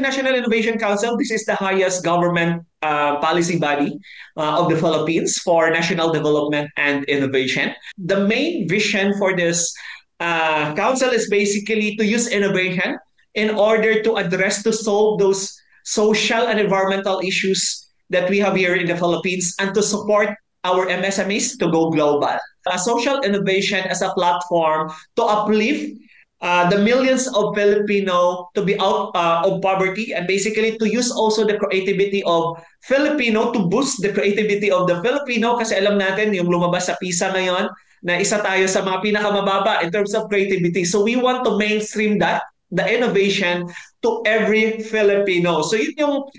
National Innovation Council, this is the highest government policy body of the Philippines for national development and innovation. The main vision for this council is basically to use innovation in order to address, to solve those social and environmental issues that we have here in the Philippines and to support our MSMEs to go global. Social innovation as a platform to uplift the millions of Filipino to be out of poverty and basically to use also the creativity of Filipino to boost the creativity of the Filipino kasi alam natin yung lumabas sa PISA ngayon na isa tayo sa mga pinakamababa in terms of creativity. So we want to mainstream that, the innovation to every Filipino. So yun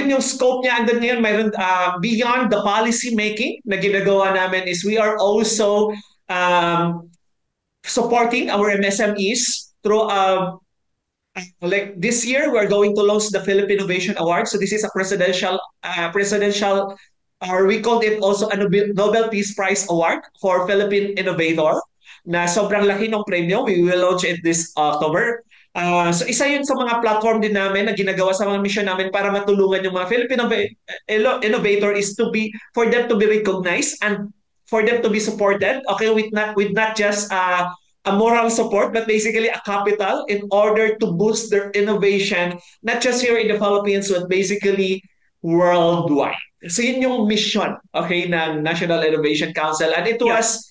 yung scope niya. And then yun, mayroon, beyond the policy making na ginagawa namin is we are also supporting our MSMEs through like this year we're going to launch the Philippine Innovation Award. So this is a presidential or we called it also a Nobel Peace Prize Award for Philippine Innovator na sobrang laki ng premyo. We will launch it this October. So isa yun sa mga platform din namin na ginagawa sa mga mission namin para matulungan yung mga Philippine innovator is to be for them to be recognized and for them to be supported, okay, with not just a moral support, but basically a capital in order to boost their innovation, not just here in the Philippines, but basically worldwide. So yun yung mission, okay, ng National Innovation Council. And it was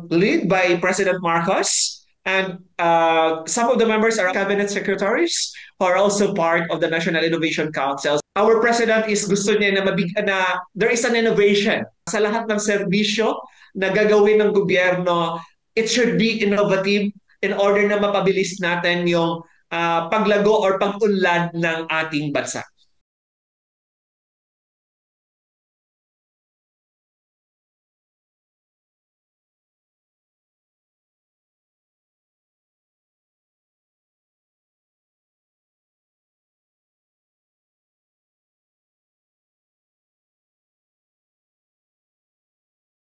led by President Marcos. And some of the members are cabinet secretaries who are also part of the National Innovation Council. Our president is gusto niya na there is an innovation sa lahat ng serbisyo na gagawin ng gobyerno. It should be innovative in order na mapabilis natin yung paglago or pag-unlad ng ating bansa.